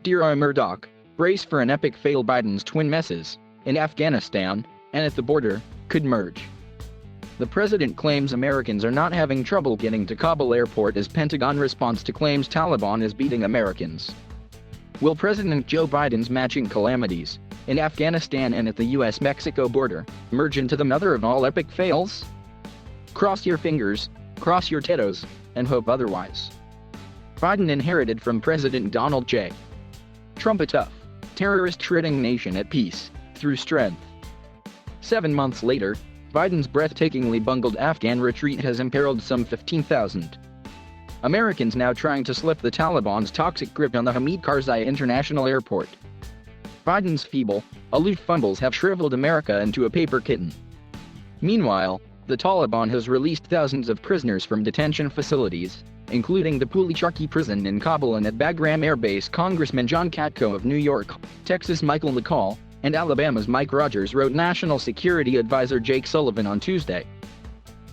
DEROY Murdock, brace for an epic fail. Biden's twin messes, in Afghanistan, and at the border, could merge. The president claims Americans are not having trouble getting to Kabul airport as Pentagon response to claims Taliban is beating Americans. Will President Joe Biden's matching calamities, in Afghanistan and at the US-Mexico border, merge into the mother of all epic fails? Cross your fingers, cross your tettos, and hope otherwise. Biden inherited from President Donald J. Trump a tough, terrorist-ridden nation at peace, through strength. 7 months later, Biden's breathtakingly bungled Afghan retreat has imperiled some 15,000 Americans now trying to slip the Taliban's toxic grip on the Hamid Karzai International Airport. Biden's feeble, aloof fumbles have shriveled America into a paper kitten. Meanwhile, the Taliban has released thousands of prisoners from detention facilities, including the Puli-Charki prison in Kabul and at Bagram Air Base. Congressman John Katko of New York, Texas Michael McCall, and Alabama's Mike Rogers wrote National Security Advisor Jake Sullivan on Tuesday.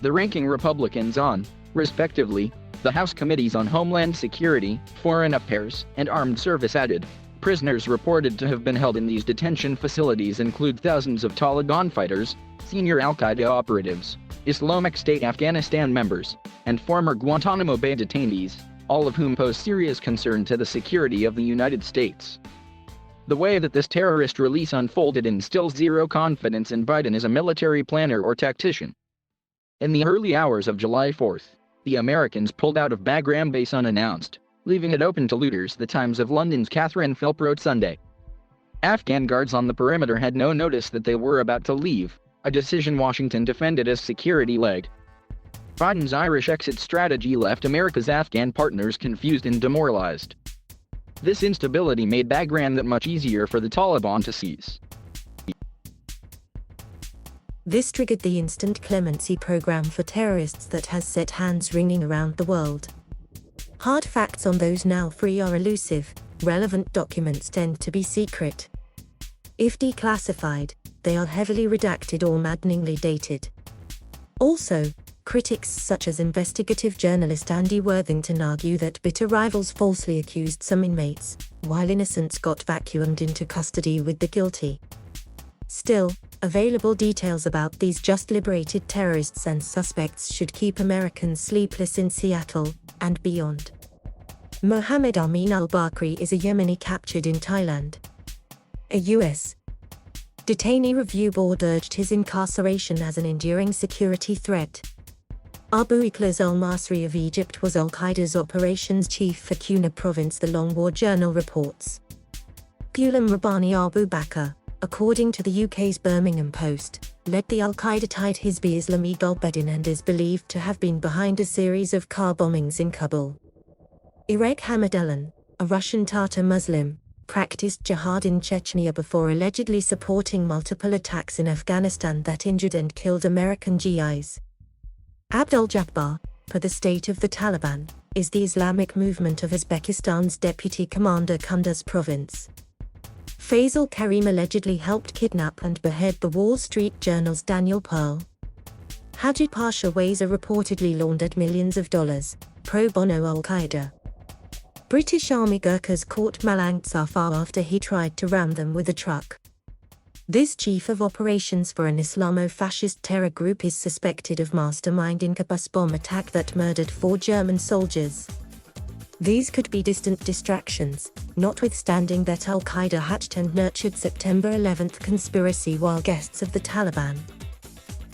The ranking Republicans on, respectively, the House Committees on Homeland Security, Foreign Affairs, and Armed Service added, prisoners reported to have been held in these detention facilities include thousands of Taliban fighters, senior al-Qaeda operatives, Islamic State Afghanistan members, and former Guantanamo Bay detainees, all of whom pose serious concern to the security of the United States. The way that this terrorist release unfolded instills zero confidence in Biden as a military planner or tactician. In the early hours of July 4th, the Americans pulled out of Bagram Base unannounced, leaving it open to looters. The Times of London's Catherine Philp wrote Sunday. Afghan guards on the perimeter had no notice that they were about to leave, a decision Washington defended as security-led. Biden's Irish exit strategy left America's Afghan partners confused and demoralized. This instability made Bagram that much easier for the Taliban to seize. This triggered the instant clemency program for terrorists that has set hands ringing around the world. Hard facts on those now free are elusive, relevant documents tend to be secret. If declassified, they are heavily redacted or maddeningly dated. Also, critics such as investigative journalist Andy Worthington argue that bitter rivals falsely accused some inmates, while innocents got vacuumed into custody with the guilty. Still, available details about these just liberated terrorists and suspects should keep Americans sleepless in Seattle and beyond. Mohammed Amin al-Bakri is a Yemeni captured in Thailand. A U.S. detainee review board urged his incarceration as an enduring security threat. Abu Ikhlas al-Masri of Egypt was al-Qaeda's operations chief for Quna province, the Long War Journal reports. Ghulam Rabbani Abu Bakr, according to the UK's Birmingham Post, led the al-Qaeda-tied Hizb Islami Gulbuddin and is believed to have been behind a series of car bombings in Kabul. Iraq Hamidullahi, a Russian Tatar Muslim, practiced jihad in Chechnya before allegedly supporting multiple attacks in Afghanistan that injured and killed American GIs. Abdul Jabbar, for the state of the Taliban, is the Islamic movement of Uzbekistan's deputy commander Kunduz province. Faisal Karim allegedly helped kidnap and behead the Wall Street Journal's Daniel Pearl. Haji Pasha Waza reportedly laundered millions of dollars, pro bono al-Qaeda. British Army Gurkhas caught Malang Safar after he tried to ram them with a truck. This chief of operations for an Islamo-fascist terror group is suspected of masterminding a bus bomb attack that murdered 4 German soldiers. These could be distant distractions, notwithstanding that al-Qaeda hatched and nurtured September 11th conspiracy while guests of the Taliban.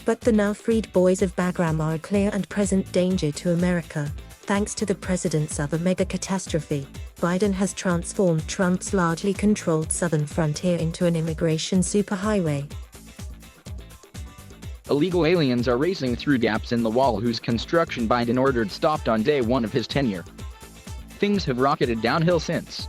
But the now freed boys of Bagram are a clear and present danger to America. Thanks to the president's other mega catastrophe, Biden has transformed Trump's largely controlled southern frontier into an immigration superhighway. Illegal aliens are racing through gaps in the wall whose construction Biden ordered stopped on day 1 of his tenure. Things have rocketed downhill since.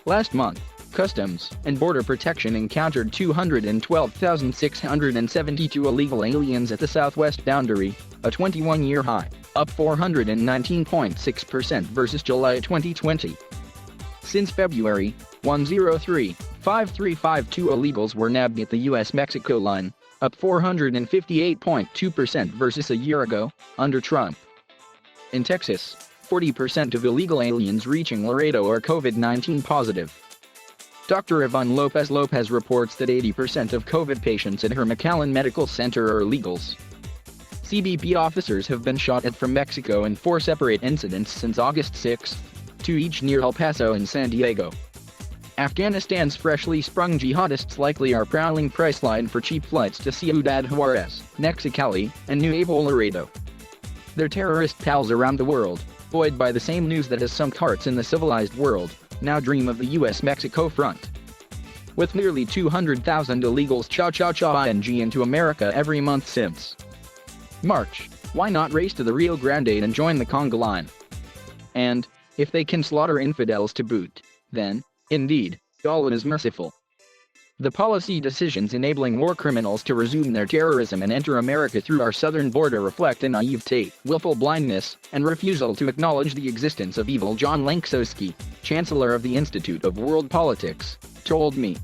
Last month, Customs and Border Protection encountered 212,672 illegal aliens at the southwest boundary, a 21-year high, up 419.6% versus July 2020. Since February, 103,5352 illegals were nabbed at the US-Mexico line, up 458.2% versus a year ago, under Trump. In Texas, 40% of illegal aliens reaching Laredo are COVID-19 positive. Dr. Yvonne Lopez reports that 80% of COVID patients at her McAllen Medical Center are illegals. CBP officers have been shot at from Mexico in 4 separate incidents since August 6, 2 each near El Paso and San Diego. Afghanistan's freshly sprung jihadists likely are prowling Priceline for cheap flights to Ciudad Juarez, Mexicali, and Nuevo Laredo. Their terrorist pals around the world, buoyed by the same news that has sunk hearts in the civilized world, now dream of the US-Mexico front. With nearly 200,000 illegals cha-cha-cha-ing into America every month since March, why not race to the Rio Grande and join the conga line? And, if they can slaughter infidels to boot, then, indeed, Allah is merciful. The policy decisions enabling war criminals to resume their terrorism and enter America through our southern border reflect a naivete, willful blindness, and refusal to acknowledge the existence of evil. John Lanksowski, Chancellor of the Institute of World Politics, told me.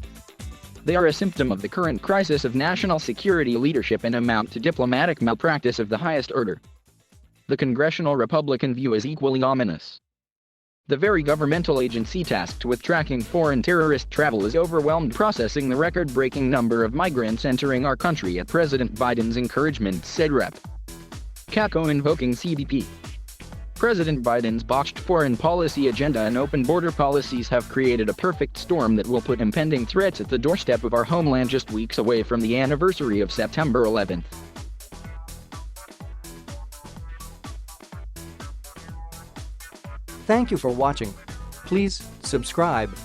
They are a symptom of the current crisis of national security leadership and amount to diplomatic malpractice of the highest order. The congressional Republican view is equally ominous. The very governmental agency tasked with tracking foreign terrorist travel is overwhelmed processing the record-breaking number of migrants entering our country at President Biden's encouragement, said Rep. Kako invoking CBP. President Biden's botched foreign policy agenda and open border policies have created a perfect storm that will put impending threats at the doorstep of our homeland just weeks away from the anniversary of September 11th. Thank you for watching. Please subscribe